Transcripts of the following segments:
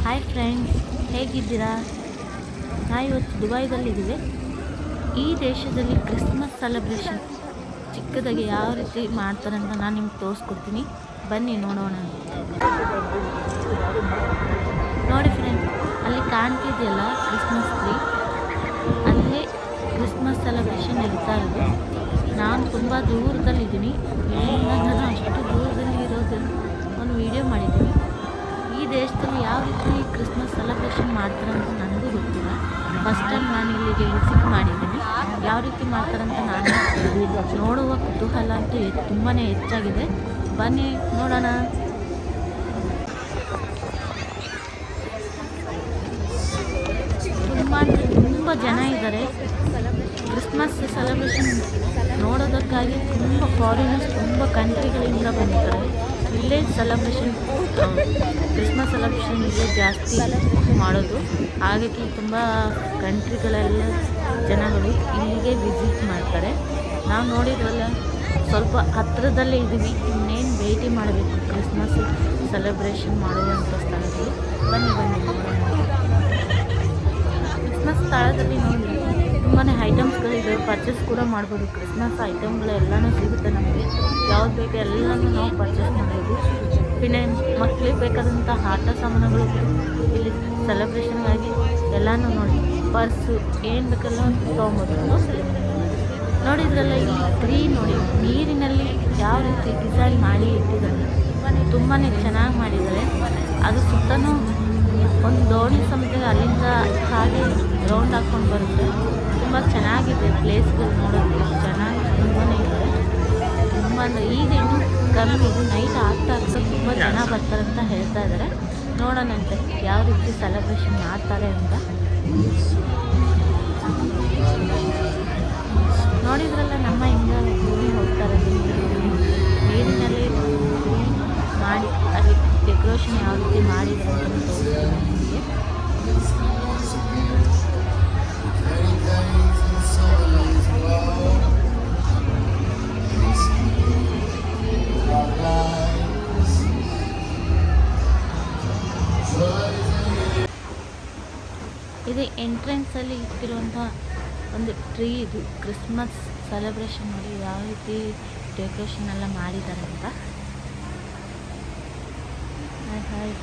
Hi friends, ಹೇಗಿದ್ದೀರಾ? ನಾವು ಇವತ್ತು ದುಬೈದಲ್ಲಿದ್ದೀವಿ. ಈ ದೇಶದಲ್ಲಿ ಕ್ರಿಸ್ಮಸ್ ಸೆಲೆಬ್ರೇಷನ್ ಚಿಕ್ಕದಾಗಿ ಯಾವ ರೀತಿ ಮಾಡ್ತಾರೆ ಅಂತ ನಾನು ನಿಮ್ಗೆ ತೋರಿಸ್ಕೊಡ್ತೀನಿ. ಬನ್ನಿ ನೋಡೋಣ. ನೋಡಿ ಫ್ರೆಂಡ್ಸ್, ಅಲ್ಲಿ ಕಾಣ್ತಿದೆಯಲ್ಲ ಕ್ರಿಸ್ಮಸ್ ಟ್ರೀ, ಅಲ್ಲೇ ಕ್ರಿಸ್ಮಸ್ ಸೆಲೆಬ್ರೇಷನ್ ನಡೀತಾ ಇರೋದು. ನಾನು ತುಂಬ ದೂರದಲ್ಲಿದ್ದೀನಿ, ನಾನು ಅಷ್ಟು ದೂರದಲ್ಲಿ ಇರೋದು ಒಂದು ವಿಡಿಯೋ ಮಾಡಿದ್ದೀನಿ. ಈ ದೇಶದಲ್ಲಿ ಯಾವ ರೀತಿ ಕ್ರಿಸ್ಮಸ್ ಸೆಲೆಬ್ರೇಷನ್ ಮಾಡ್ತಾರೆ ಅಂತ ನನಗೂ ಗೊತ್ತಿಲ್ಲ. ಫಸ್ಟ್ ಟೈಮ್ ನಾನು ಇಲ್ಲಿಗೆ ವಿಸಿಟ್ ಮಾಡಿದ್ದೀನಿ. ಯಾವ ರೀತಿ ಮಾಡ್ತಾರಂತ ನಾನು ನೋಡುವ ಕುತೂಹಲ ಅಂತೂ ತುಂಬಾ ಹೆಚ್ಚಾಗಿದೆ. ಬನ್ನಿ ನೋಡೋಣ. ತುಂಬ ಜನ ಇದ್ದಾರೆ. ಕ್ರಿಸ್ಮಸ್ ಸೆಲೆಬ್ರೇಷನ್ ನೋಡೋದಕ್ಕಾಗಿ ತುಂಬ ಫಾರಿನರ್ಸ್, ತುಂಬ ಕಂಟ್ರಿಗಳಿಂದ ಬಂದಿದ್ದಾರೆ. ಇಲ್ಲೇ ಸೆಲೆಬ್ರೇಷನ್, ಕ್ರಿಸ್ಮಸ್ ಸೆಲೆಬ್ರೇಷನ್ ಇಲ್ಲೇ ಜಾಸ್ತಿ ಮಾಡೋದು. ಹಾಗಾಗಿ ತುಂಬ ಕಂಟ್ರಿಗಳೆಲ್ಲ ಜನಗಳು ಇಲ್ಲಿಗೆ ವಿಸಿಟ್ ಮಾಡ್ತಾರೆ. ನಾವು ನೋಡಿದ್ರಲ್ಲ, ಸ್ವಲ್ಪ ಹತ್ತಿರದಲ್ಲೇ ಇದ್ದೀವಿ. ಇನ್ನೇನು ಭೇಟಿ ಮಾಡಬೇಕು ಕ್ರಿಸ್ಮಸ್ ಸೆಲೆಬ್ರೇಷನ್ ಮಾಡುವಂಥ ಸ್ಥಳಗಳು. ಬನ್ನಿ ನೋಡೋಣ. ಕ್ರಿಸ್ಮಸ್ ಸ್ಥಳದಲ್ಲಿ ನೋಡಿ ತುಂಬಾ ಐಟಮ್ಸ್ಗಳಿದೆ, ಪರ್ಚೇಸ್ ಕೂಡ ಮಾಡ್ಬೋದು. ಕ್ರಿಸ್ಮಸ್ ಐಟಮ್ಗಳು ಎಲ್ಲನೂ ಸಿಗುತ್ತೆ ನಮಗೆ. ಯಾವ್ದು ಬೇಕು ಎಲ್ಲನೂ ನಾವು ಪರ್ಚೇಸ್ ಮಾಡ್ಬೋದು. പിന്നെ ಮಕ್ಕಳಿಗೆ ಬೇಕಾದಂಥ ಆಟ ಸಾಮಾನುಗಳು ಇಲ್ಲಿ ಸೆಲೆಬ್ರೇಷನ್ಗಾಗಿ ಎಲ್ಲನೂ ನೋಡಿ, ಪರ್ಸು ಏನು ಬೇಕೆಲ್ಲ ತೊಗೊಬೋದು. ನೋಡಿದ್ರಲ್ಲ, ಈ ಟ್ರೀ ನೋಡಿ, ನೀರಿನಲ್ಲಿ ಯಾವ ರೀತಿ ಡಿಸೈನ್ ಮಾಡಿ ಇಟ್ಟಿದ್ದಾರೆ. ತುಂಬಾ ಚೆನ್ನಾಗಿ ಮಾಡಿದ್ದಾರೆ. ಅದು ಸುತ್ತಲೂ ಒಂದು ದೋಣಿ ಸಮೇತ ಅಲ್ಲಿಂದ ಹಾಗೆ ರೌಂಡ್ ಹಾಕ್ಕೊಂಡು ಬರುತ್ತೆ. ತುಂಬ ಚೆನ್ನಾಗಿದೆ ಪ್ಲೇಸ್ಗಳು ನೋಡೋದು. ಚೆನ್ನಾಗಿ ತುಂಬಾ ಇದ್ದಾರೆ. ತುಂಬ ಅಂದರೆ ಈಗ ಇನ್ನೂ ಕಮ್ಮಿ, ನೈಟ್ ಆಗ್ತಾ ತುಂಬ ಜನ ಬರ್ತಾರಂತ ಹೇಳ್ತಾ ಇದ್ದಾರೆ. ನೋಡೋಣಂತೆ ಯಾವ ರೀತಿ ಸೆಲೆಬ್ರೇಷನ್ ಮಾಡ್ತಾರೆ ಅಂತ. ನೋಡಿದ್ರಲ್ಲ, ನಮ್ಮ ಹಿಂಗೆ ಭೂಮಿ ಹೋಗ್ತಾರೆ ನೀರಿನಲ್ಲಿ ಮಾಡಿ, ಅಲ್ಲಿ ಡೆಕೋರೇಷನ್ ಯಾವ ರೀತಿ ಮಾಡಿದ್ದಾರೆ ಅಂತ ತೋರಿಸ್ತೀನಿ ನಿಮಗೆ. ಇದು ಎಂಟ್ರೆನ್ಸಲ್ಲಿ ಇಟ್ಟಿರುವಂಥ ಒಂದು ಟ್ರೀ. ಇದು ಕ್ರಿಸ್ಮಸ್ ಸೆಲೆಬ್ರೇಷನ್ ನೋಡಿ ಯಾವ ರೀತಿ ಡೆಕೋರೇಷನ್ ಎಲ್ಲ ಮಾಡಿದ್ದಾರೆ ಅಂತ. ಹಾಯ್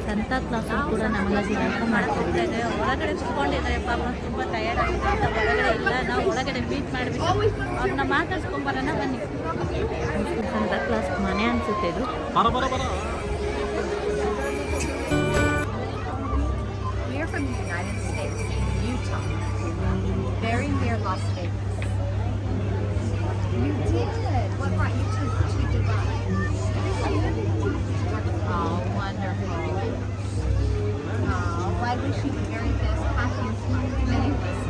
ಸಂತಾ ಕ್ಲಾಸ್ ಕೂಡ ನಮಗೆ ವೆಲ್ಕಮ್ ಮಾಡ್ತಿದ್ದಾರೆ. ಒಳಗಡೆ ಕುತ್ಕೊಂಡಿದ್ದಾರೆ, ಪಾಪ ತುಂಬ ಟಯರ್ಡ್ ಆಗಿದೆ ಅಂತ ಹೊರಗಡೆ ಇಲ್ಲ. ನಾವು ಒಳಗಡೆ ಮೀಟ್ ಮಾಡಿಬಿಟ್ಟು ಅವ್ರನ್ನ ಮಾತಾಡ್ಸ್ಕೊಂಬರೋಣ ಬನ್ನಿ. ಸಂತಾ ಕ್ಲಾಸ್ ಮನೆ ಅನಿಸುತ್ತೆ ಇದು. From the United States, Utah, very near Las Vegas. You did. What brought you to Dubai? Oh, wonderful. Oh, I wish you the very best, happiest, many blessings.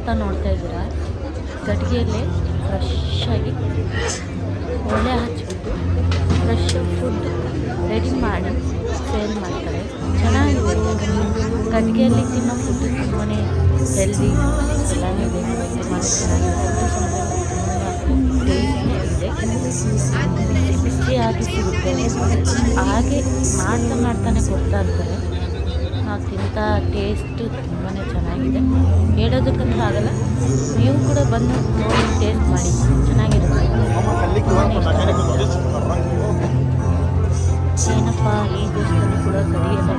ಅಂತ ನೋಡ್ತಾ ಇದ್ದೀರಾ, ಕಟ್ಟಿಗೆಯಲ್ಲೇ ಫ್ರೆಶ್ಶಾಗಿ ಒಲೆ ಹಚ್ಚಿಬಿಟ್ಟು ಫ್ರೆಶ್ ಫುಡ್ ರೆಡಿ ಮಾಡಿ sale ಮಾಡ್ತಾರೆ. ಚೆನ್ನಾಗಿದೆ. ಕಟ್ಟಿಗೆಯಲ್ಲಿ ತಿನ್ನೋ ಫುಡ್ ತುಂಬಾ ಹೆಲ್ದಿ ಎಲ್ಲನೂ ಇದೆ. ತುಂಬಾ ಚೆನ್ನಾಗಿದೆ. ಟೇಸ್ಟ್ ಇದೆ. ಬಿಸಿಯಾಗಿ ಸಿಗುತ್ತೆ. ಹಾಗೆ ಮಾಡ್ತಾನೆ ಕೊಡ್ತಾ ಇರ್ತಾರೆ. ನಾವು ತಿಂತ ಟೇಸ್ಟ್ ತುಂಬಾ ಚೆನ್ನಾಗಿದೆ. ಹೇಳೋದಕ್ಕಂತೂ ಆಗಲ್ಲ. ನೀವು ಕೂಡ ಬಂದು ನೋಡಿ ಟೇಸ್ಟ್ ಮಾಡಿ, ಚೆನ್ನಾಗಿರುತ್ತೆ. ಏನಪ್ಪ ಈ ದೇಶದಲ್ಲಿ ಕೂಡ ಕಡಿಯಲ್ಲ,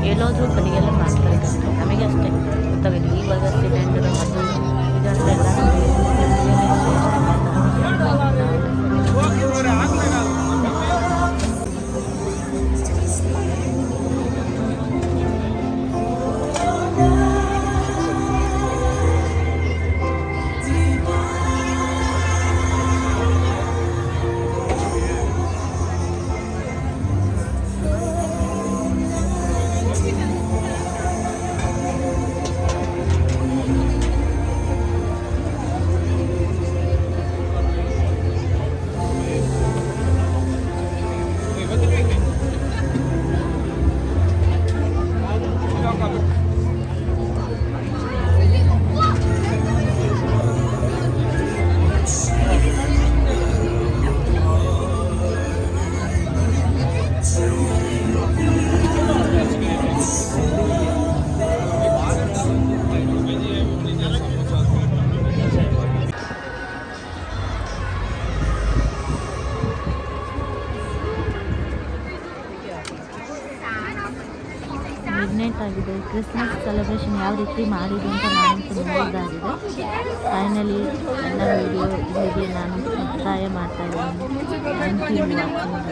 ಹೇಳೋದು ಕಡಿಯಲ್ಲ ಮಾಡ್ತಾರೆ. ನಮಗೆ ಅಷ್ಟೇ ಗೊತ್ತಾಗಿದೆ. ಇವಾಗ ಸಿಲಿಂಡರ್ ಮತ್ತು ಇದನ್ನೆಲ್ಲ ಮಿಡ್ನೈಟ್ ಆಗಿದೆ. ಕ್ರಿಸ್ಮಸ್ ಸೆಲೆಬ್ರೇಷನ್ ಯಾವ ರೀತಿ ಮಾಡಿದೆ ಅಂತ ನಾನಂತೂ ನೋಡೋದಾಗಿದೆ. ಫೈನಲಿ ನನ್ನ ವಿಡಿಯೋ ಇಲ್ಲಿಗೆ ನಾನು ಮುಕ್ತಾಯ ಮಾಡ್ತಾ ಇದ್ದೀನಿ. Thank you watching.